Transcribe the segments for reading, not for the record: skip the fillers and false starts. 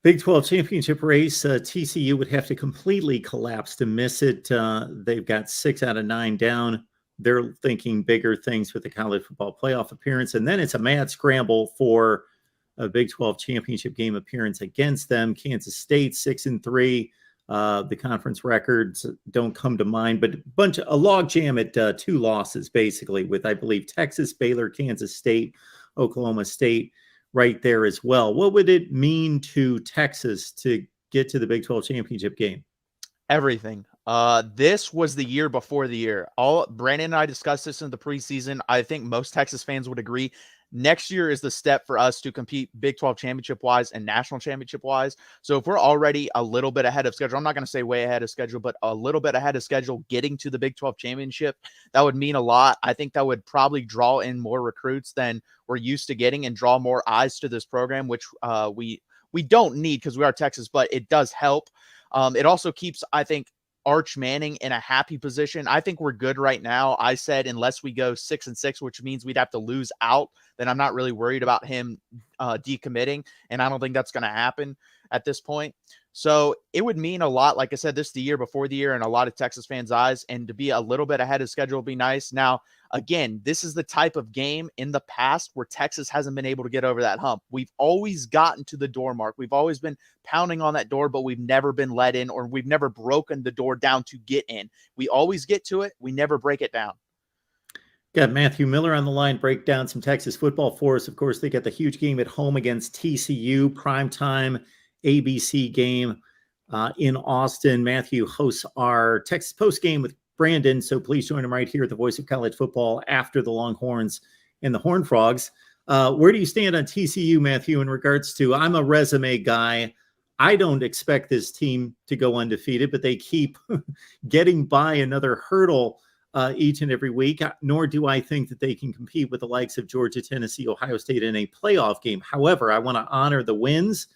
Big 12 championship race, TCU would have to completely collapse to miss it. They've got 6 out of 9 down. They're thinking bigger things with the college football playoff appearance. And then it's a mad scramble for a Big 12 championship game appearance against them. Kansas State, 6-3. The conference records don't come to mind, but a log jam at 2 losses, basically, with, I believe, Texas, Baylor, Kansas State, Oklahoma State right there as well. What would it mean to Texas to get to the Big 12 championship game? Everything. This was the year before the year. Brandon and I discussed this in the preseason. I think most Texas fans would agree. Next year is the step for us to compete Big 12 championship wise and national championship wise. So if we're already a little bit ahead of schedule, I'm not going to say way ahead of schedule, but a little bit ahead of schedule getting to the Big 12 championship, that would mean a lot. I think that would probably draw in more recruits than we're used to getting and draw more eyes to this program, which we don't need because we are Texas, but it does help. It also keeps, I think, Arch Manning in a happy position. I think we're good right now. I said unless we go 6-6, which means we'd have to lose out, then I'm not really worried about him decommitting, and I don't think that's going to happen at this point. So it would mean a lot. Like I said, this is the year before the year in a lot of Texas fans' eyes, and to be a little bit ahead of schedule would be nice. Now, again, this is the type of game in the past where Texas hasn't been able to get over that hump. We've always gotten to the door, Mark. We've always been pounding on that door, but we've never been let in, or we've never broken the door down to get in. We always get to it. We never break it down. Got Matthew Miller on the line, break down some Texas football for us. Of course, they got the huge game at home against TCU, primetime ABC game in Austin. Matthew hosts our Texas Post game with Brandon, so please join him right here at the Voice of College Football after the Longhorns and the Horned Frogs. Where do you stand on TCU, Matthew, in regards to, I'm a resume guy. I don't expect this team to go undefeated, but they keep getting by another hurdle each and every week, nor do I think that they can compete with the likes of Georgia, Tennessee, Ohio State in a playoff game. However, I want to honor the wins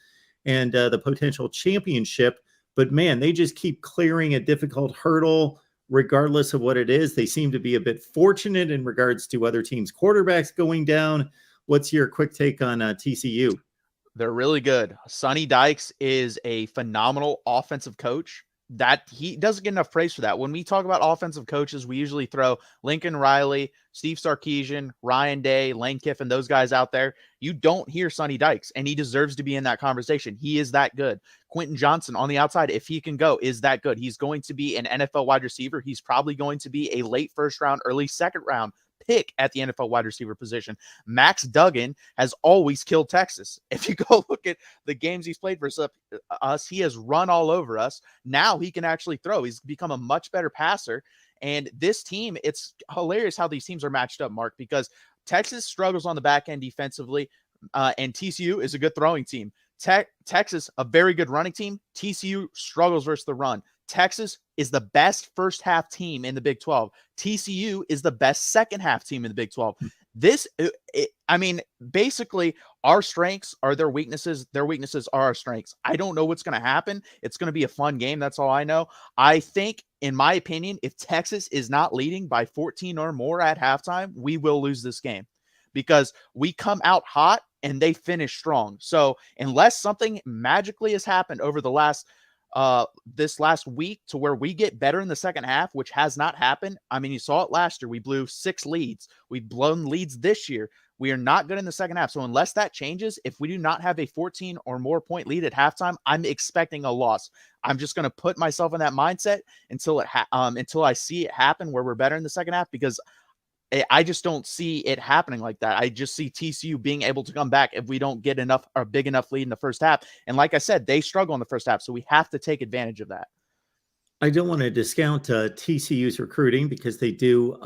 and the potential championship, but man, they just keep clearing a difficult hurdle regardless of what it is. They seem to be a bit fortunate in regards to other teams' quarterbacks going down. What's your quick take on TCU? They're really good. Sonny Dykes is a phenomenal offensive coach. That he doesn't get enough praise for that. When we talk about offensive coaches, we usually throw Lincoln Riley, Steve Sarkisian, Ryan Day, Lane Kiffin, those guys out there. You don't hear Sonny Dykes, and he deserves to be in that conversation. He is that good. Quentin Johnson on the outside, if he can go, is that good. He's going to be an NFL wide receiver. He's probably going to be a late first round, early second round pick at the NFL wide receiver position. Max Duggan has always killed Texas. If you go look at the games he's played for us, he has run all over us. Now he can actually throw. He's become a much better passer. And this team, it's hilarious how these teams are matched up, Mark, because Texas struggles on the back end defensively, and TCU is a good throwing team. Texas, a very good running team. TCU struggles versus the run. Texas is the best first half team in the Big 12. TCU is the best second half team in the Big 12. Basically, our strengths are their weaknesses. Their weaknesses are our strengths. I don't know what's going to happen. It's going to be a fun game. That's all I know. I think, in my opinion, if Texas is not leading by 14 or more at halftime, we will lose this game because we come out hot and they finish strong. So unless something magically has happened over the this last week to where we get better in the second half, which has not happened. I mean, you saw it last year. We blew 6 leads. We've blown leads this year. We are not good in the second half. So unless that changes, if we do not have a 14 or more point lead at halftime, I'm expecting a loss. I'm just going to put myself in that mindset until I see it happen where we're better in the second half, because I just don't see it happening like that. I just see TCU being able to come back if we don't get enough or big enough lead in the first half. And like I said, they struggle in the first half, so we have to take advantage of that. I don't want to discount TCU's recruiting because they do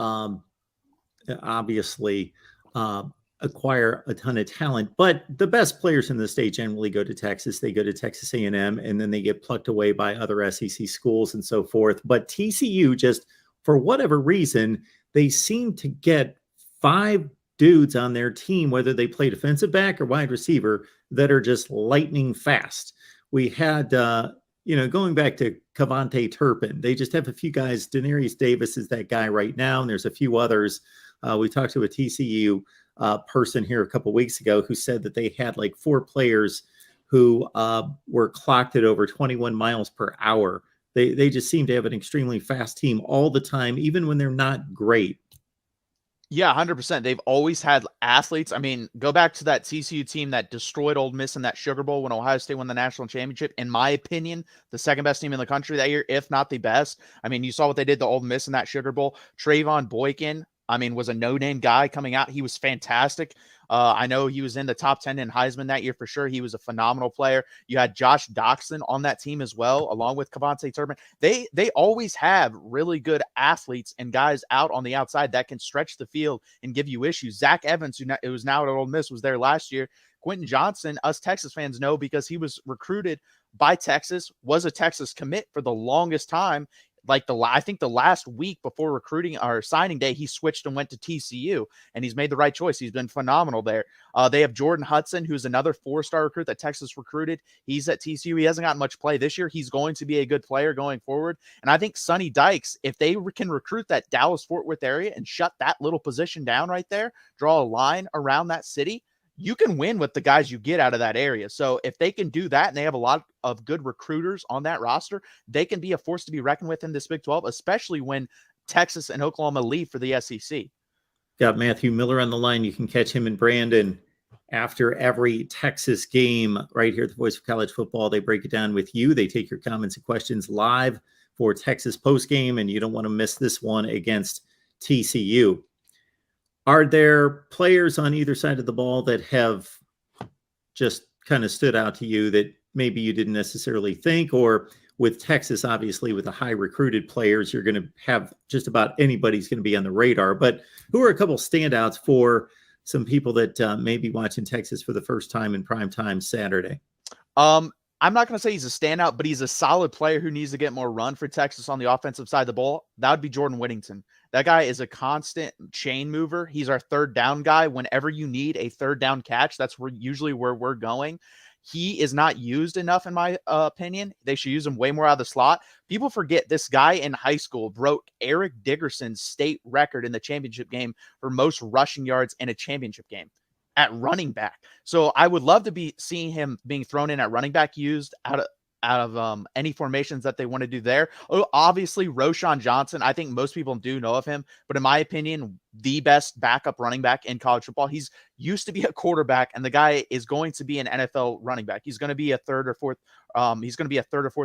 obviously acquire a ton of talent, but the best players in the state generally go to Texas. They go to Texas A&M, and then they get plucked away by other SEC schools and so forth. But TCU, just for whatever reason, they seem to get 5 dudes on their team, whether they play defensive back or wide receiver, that are just lightning fast. We had, going back to Cavante Turpin, they just have a few guys. Denarius Davis is that guy right now, and there's a few others. We talked to a TCU person here a couple weeks ago who said that they had like 4 players who were clocked at over 21 miles per hour. They just seem to have an extremely fast team all the time, even when they're not great. Yeah, 100%. They've always had athletes. I mean, go back to that TCU team that destroyed Ole Miss in that Sugar Bowl when Ohio State won the national championship. In my opinion, the second best team in the country that year, if not the best. I mean, you saw what they did to Ole Miss in that Sugar Bowl. Trayvon Boykin, I mean, was a no-name guy coming out. He was fantastic. I know he was in the top 10 in Heisman that year for sure. He was a phenomenal player. You had Josh Doxson on that team as well, along with Cavante Turpin. They always have really good athletes and guys out on the outside that can stretch the field and give you issues. Zach Evans, who was now at Ole Miss, was there last year. Quentin Johnson, us Texas fans know because he was recruited by Texas, was a Texas commit for the longest time. Like I think the last week before recruiting or signing day, he switched and went to TCU, and he's made the right choice. He's been phenomenal there. They have Jordan Hudson, who's another 4-star recruit that Texas recruited. He's at TCU. He hasn't gotten much play this year. He's going to be a good player going forward. And I think Sonny Dykes, if they can recruit that Dallas-Fort Worth area and shut that little position down right there, draw a line around that city, you can win with the guys you get out of that area. So if they can do that and they have a lot of good recruiters on that roster, they can be a force to be reckoned with in this Big 12, especially when Texas and Oklahoma leave for the SEC. Got Matthew Miller on the line. You can catch him and Brandon after every Texas game right here at the Voice of College Football. They break it down with you. They take your comments and questions live for Texas postgame, and you don't want to miss this one against TCU. Are there players on either side of the ball that have just kind of stood out to you that maybe you didn't necessarily think? Or with Texas, obviously, with the high recruited players, you're going to have just about anybody's going to be on the radar. But who are a couple standouts for some people that may be watching Texas for the first time in primetime Saturday? I'm not going to say he's a standout, but he's a solid player who needs to get more run for Texas on the offensive side of the ball. That would be Jordan Whittington. That guy is a constant chain mover. He's our third down guy. Whenever you need a third down catch, that's usually where we're going. He is not used enough, in my opinion. They should use him way more out of the slot. People forget this guy in high school broke Eric Dickerson's state record in the championship game for most rushing yards in a championship game at running back. So I would love to be seeing him being thrown in at running back, used out of any formations that they want to do there. Oh, obviously, Roschon Johnson. I think most people do know of him, but in my opinion, the best backup running back in college football. He's used to be a quarterback, and the guy is going to be an NFL running back. He's going to be a third or fourth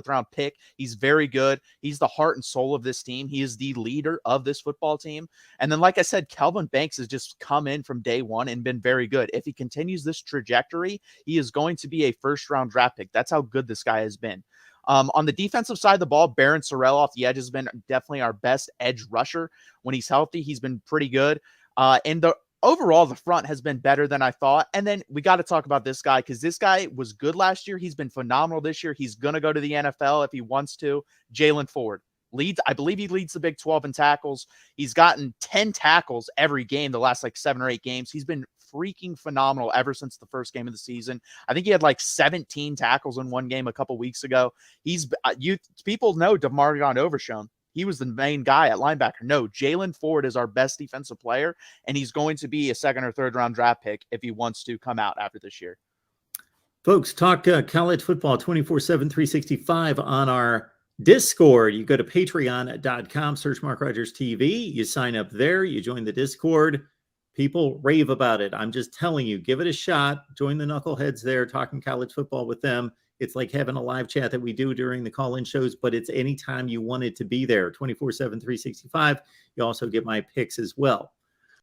round pick. He's very good. He's the heart and soul of this team. He is the leader of this football team. And then, like I said, Kelvin Banks has just come in from day one and been very good. If he continues this trajectory, he is going to be a first-round draft pick. That's how good this guy has been. On the defensive side of the ball, Barron Sorrell off the edge has been definitely our best edge rusher. When he's healthy, he's been pretty good. And overall, the front has been better than I thought. And then we got to talk about this guy because this guy was good last year. He's been phenomenal this year. He's going to go to the NFL if he wants to. Jalen Ford. I believe he leads the Big 12 in tackles. He's gotten 10 tackles every game the last 7 or 8 games. He's been freaking phenomenal ever since the first game of the season. I think he had 17 tackles in one game a couple weeks ago. People know DeMarvion Overshown. He was the main guy at linebacker. No, Jalen Ford is our best defensive player, and he's going to be a second or third round draft pick if he wants to come out after this year. Folks, talk college football 24/7, 365 on our Discord. You go to patreon.com, search MarkRogersTV. You sign up there. You join the Discord. People rave about it. I'm just telling you, give it a shot. Join the knuckleheads there, talking college football with them. It's like having a live chat that we do during the call-in shows, but it's anytime you want it to be there, 24/7, 365. You also get my picks as well.